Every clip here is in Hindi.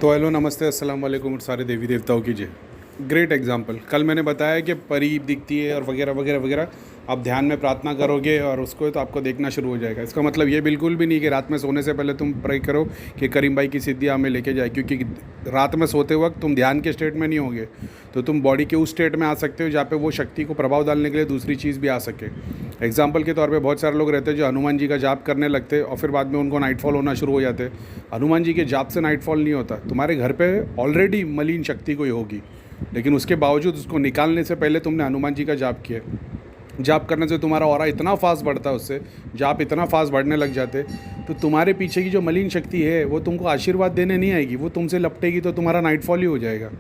तो हेलो नमस्ते अस्सलाम वालेकुम सारे देवी देवताओं की जय। ग्रेट एग्जांपल, कल मैंने बताया कि परी दिखती है और वगैरह वगैरह वगैरह। आप ध्यान में प्रार्थना करोगे और उसको तो आपको देखना शुरू हो जाएगा। इसका मतलब ये बिल्कुल भी नहीं कि रात में सोने से पहले तुम प्रे करो कि करीम भाई की सिद्धियाँ हमें लेके जाए, क्योंकि रात में सोते वक्त तुम ध्यान के स्टेट में नहीं होगे तो तुम बॉडी के उस स्टेट में आ सकते हो जहाँ पे वो शक्ति को प्रभाव डालने के लिए दूसरी चीज़ भी आ सके। एग्जाम्पल के तौर पे बहुत सारे लोग रहते हैं जो हनुमान जी का जाप करने लगते और फिर बाद में उनको नाइटफॉल होना शुरू हो जाते। हनुमान जी के जाप से नाइटफॉल नहीं होता। तुम्हारे घर पे ऑलरेडी मलिन शक्ति कोई होगी, लेकिन उसके बावजूद उसको निकालने से पहले तुमने हनुमान जी का जाप किया। जाप करने से तुम्हारा ऑरा इतना फास्ट बढ़ता है, उससे जाप इतना फास्ट बढ़ने लग जाते, तो तुम्हारे पीछे की जो मलिन शक्ति है वो तुमको आशीर्वाद देने नहीं आएगी, वो तुमसे लपटेगी तो तुम्हारा नाइटफॉल ही हो जाएगा।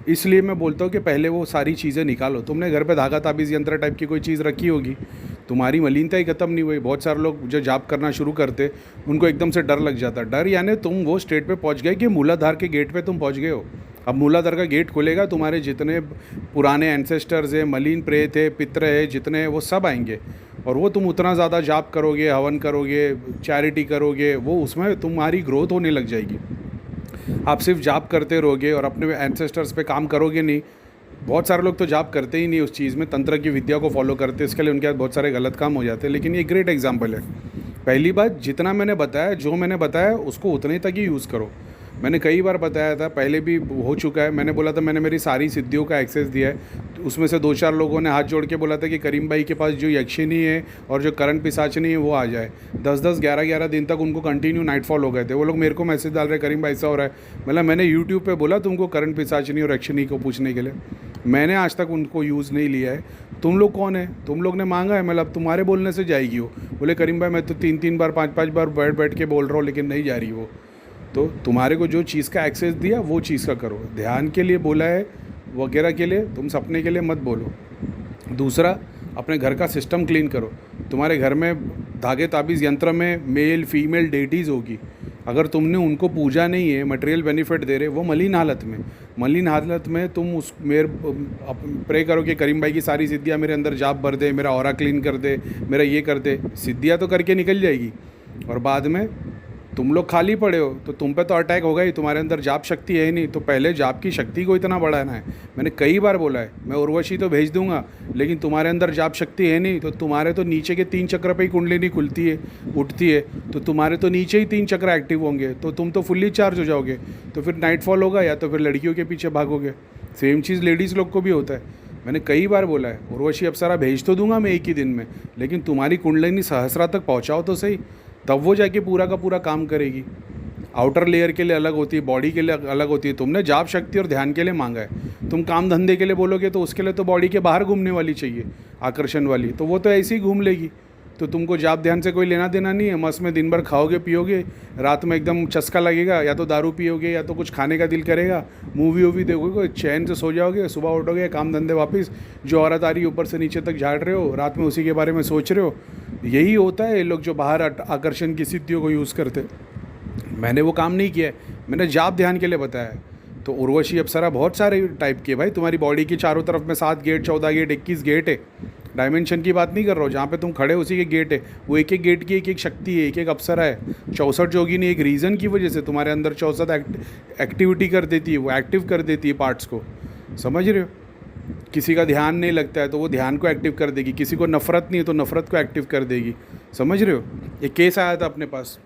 इसलिए मैं बोलता हूँ कि पहले वो सारी चीज़ें निकालो। तुमने घर पे धागा ताबीज़ यंत्र टाइप की कोई चीज़ रखी होगी, तुम्हारी मलिनता ही ख़त्म नहीं हुई। बहुत सारे लोग जो जाप करना शुरू करते उनको एकदम से डर लग जाता। डर यानी तुम वो स्टेट पे पहुँच गए कि मूलाधार के गेट पे तुम पहुँच गए हो। अब मूलाधार का गेट खुलेगा, तुम्हारे जितने पुराने एंसेस्टर्स हैं, मलिन प्रेत है, पितृ है, जितने हैं वो सब आएंगे। और वो तुम उतना ज़्यादा जाप करोगे, हवन करोगे, चैरिटी करोगे, वो उसमें तुम्हारी ग्रोथ होने लग जाएगी। आप सिर्फ जाप करते रहोगे और अपने एंसेस्टर्स पे काम करोगे नहीं। बहुत सारे लोग तो जाप करते ही नहीं, उस चीज़ में तंत्र की विद्या को फॉलो करते, इसके लिए उनके साथ बहुत सारे गलत काम हो जाते हैं। लेकिन ये ग्रेट एग्जांपल है। पहली बात, जितना मैंने बताया, जो मैंने बताया उसको उतने तक ही यूज़ करो। मैंने कई बार बताया था, पहले भी हो चुका है। मैंने बोला था मैंने मेरी सारी सिद्धियों का एक्सेस दिया है, तो उसमें से 2-4 लोगों ने हाथ जोड़ के बोला था कि करीम भाई के पास जो यक्षिणी है और जो करण पिशाचनी है वो आ जाए। 10-10, 11-11 दिन तक उनको कंटिन्यू नाइटफॉल हो गए थे। वो लोग मेरे को मैसेज डाल रहे, करीम भाई ऐसा हो रहा है। मतलब मैंने यूट्यूब पे बोला तुमको करण पिशाचनी और यक्षिणी को पूछने के लिए, मैंने आज तक उनको यूज़ नहीं लिया है। तुम लोग कौन है? तुम लोग ने मांगा है, मतलब तुम्हारे बोलने से जाएगी वो। बोले करीम भाई मैं तो 3-3 बार 5-5 बार बैठ बैठ के बोल रहा हूँ लेकिन नहीं जा रही वो। तो तुम्हारे को जो चीज़ का एक्सेस दिया वो चीज़ का करो। ध्यान के लिए बोला है वगैरह के लिए, तुम सपने के लिए मत बोलो। दूसरा, अपने घर का सिस्टम क्लीन करो। तुम्हारे घर में धागे ताबीज़ यंत्र में मेल फीमेल डेटीज़ होगी, अगर तुमने उनको पूजा नहीं है, मटेरियल बेनिफिट दे रहे, वो मलिन हालत में तुम उस प्रे करो कि करीम भाई की सारी सिद्धियाँ मेरे अंदर जाप भर दे, मेरा ऑरा क्लीन कर दे, मेरा ये कर दे। सिद्धियाँ तो करके निकल जाएगी और बाद में तुम लोग खाली पड़े हो तो तुम पे तो अटैक होगा ही। तुम्हारे अंदर जाप शक्ति है ही नहीं, तो पहले जाप की शक्ति को इतना बढ़ाना है। मैंने कई बार बोला है मैं उर्वशी तो भेज दूंगा, लेकिन तुम्हारे अंदर जाप शक्ति है नहीं, तो तुम्हारे तो नीचे के 3 चक्र पे ही कुंडलिनी खुलती है, उठती है, तो तुम्हारे तो नीचे ही 3 चक्र एक्टिव होंगे, तो तुम तो फुल्ली चार्ज हो जाओगे। तो फिर नाइटफॉल होगा या तो फिर लड़कियों के पीछे भागोगे। सेम चीज़ लेडीज़ लोग को भी होता है। मैंने कई बार बोला है उर्वशी अप्सरा भेज तो दूंगा मैं एक ही दिन में, लेकिन तुम्हारी कुंडलिनी सहस्रा तक पहुँचाओ तो सही, तब वो जाके पूरा का पूरा काम करेगी। आउटर लेयर के लिए अलग होती है, बॉडी के लिए अलग होती है। तुमने जाप शक्ति और ध्यान के लिए मांगा है। तुम काम धंधे के लिए बोलोगे तो उसके लिए तो बॉडी के बाहर घूमने वाली चाहिए, आकर्षण वाली, तो वो तो ऐसे ही घूम लेगी। तो तुमको जाप ध्यान से कोई लेना देना नहीं है। मस्त में दिन भर खाओगे पियोगे, रात में एकदम चस्का लगेगा, या तो दारू पियोगे या तो कुछ खाने का दिल करेगा, मूवी वूवी देखोगे, चैन से सो जाओगे, सुबह उठोगे, काम धंधे वापस, जो औरत आ रही ऊपर से नीचे तक झाड़ रहे हो, रात में उसी के बारे में सोच रहे हो। यही होता है ये लोग जो बाहर आकर्षण की सिद्धियों को यूज़ करते। मैंने वो काम नहीं किया है, मैंने जाप ध्यान के लिए बताया है। तो उर्वशी अप्सरा बहुत सारे टाइप के भाई, तुम्हारी बॉडी की चारों तरफ में 7 गेट, 14 गेट, 21 गेट है। डायमेंशन की बात नहीं कर रहा हूँ, जहाँ पे तुम खड़े उसी के गेट है। वो एक एक गेट की एक एक शक्ति है, एक एक अप्सरा है। 64 जोगिनी एक रीज़न की वजह से तुम्हारे अंदर 64 एक्टिविटी कर देती है, वो एक्टिव कर देती है पार्ट्स को। समझ रहे हो? किसी का ध्यान नहीं लगता है तो वो ध्यान को एक्टिव कर देगी, किसी को नफ़रत नहीं है तो नफ़रत को एक्टिव कर देगी। समझ रहे हो? एक केस आया था अपने पास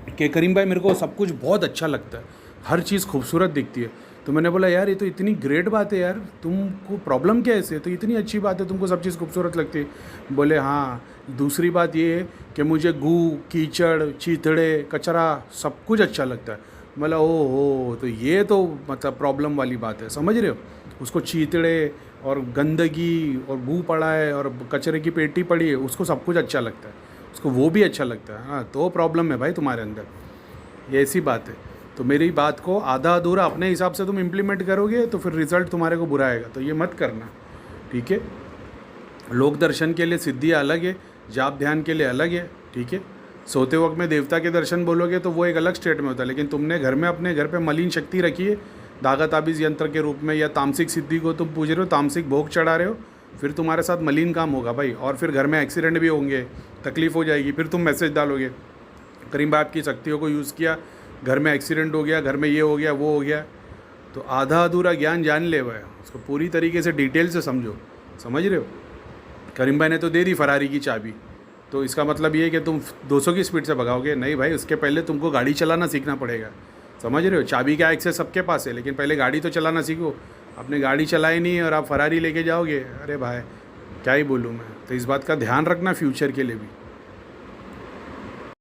कि करीम भाई मेरे को सब कुछ बहुत अच्छा लगता है, हर चीज़ खूबसूरत दिखती है। तो मैंने बोला यार ये तो इतनी ग्रेट बात है यार, तुमको प्रॉब्लम क्या है इससे? तो इतनी अच्छी बात है, तुमको सब चीज़ खूबसूरत लगती है। बोले हाँ, दूसरी बात ये है कि मुझे गू, कीचड़, चीथड़े, कचरा सब कुछ अच्छा लगता है। बोला ओ हो, तो ये तो मतलब प्रॉब्लम वाली बात है। समझ रहे हो? उसको चीथड़े और गंदगी और गू पड़ा है और कचरे की पेटी पड़ी है, उसको सब कुछ अच्छा लगता है, उसको वो भी अच्छा लगता है। हाँ, तो प्रॉब्लम है भाई तुम्हारे अंदर, ये ऐसी बात है। तो मेरी बात को आधा अधूरा अपने हिसाब से तुम इम्प्लीमेंट करोगे तो फिर रिज़ल्ट तुम्हारे को बुरा आएगा, तो ये मत करना, ठीक है? लोक दर्शन के लिए सिद्धियाँ अलग है, जाप ध्यान के लिए अलग है, ठीक है? सोते वक्त में देवता के दर्शन बोलोगे तो वो एक अलग स्टेट में होता है, लेकिन तुमने घर में अपने घर पे मलिन शक्ति रखी है धागा ताबीज़ यंत्र के रूप में, या तामसिक सिद्धि को तुम पूज रहे हो, तामसिक भोग चढ़ा रहे हो, फिर तुम्हारे साथ मलिन काम होगा भाई। और फिर घर में एक्सीडेंट भी होंगे, तकलीफ़ हो जाएगी, फिर तुम मैसेज डालोगे करीम भाई आपकी शक्तियों को यूज़ किया, घर में एक्सीडेंट हो गया, घर में ये हो गया, वो हो गया, तो आधा अधूरा ज्ञान जान ले हुआ है, उसको पूरी तरीके से डिटेल से समझो। समझ रहे हो? करीम भाई ने तो दे दी फरारी की चाबी, तो इसका मतलब ये है कि तुम 200 की स्पीड से भगाओगे? नहीं भाई, उसके पहले तुमको गाड़ी चलाना सीखना पड़ेगा। समझ रहे हो? चाबी का एक्सेस सबके पास है, लेकिन पहले गाड़ी तो चलाना सीखो। आपने गाड़ी चलाई नहीं और आप फरारी लेके जाओगे, अरे भाई क्या ही बोलूँ मैं। तो इस बात का ध्यान रखना फ्यूचर के लिए भी।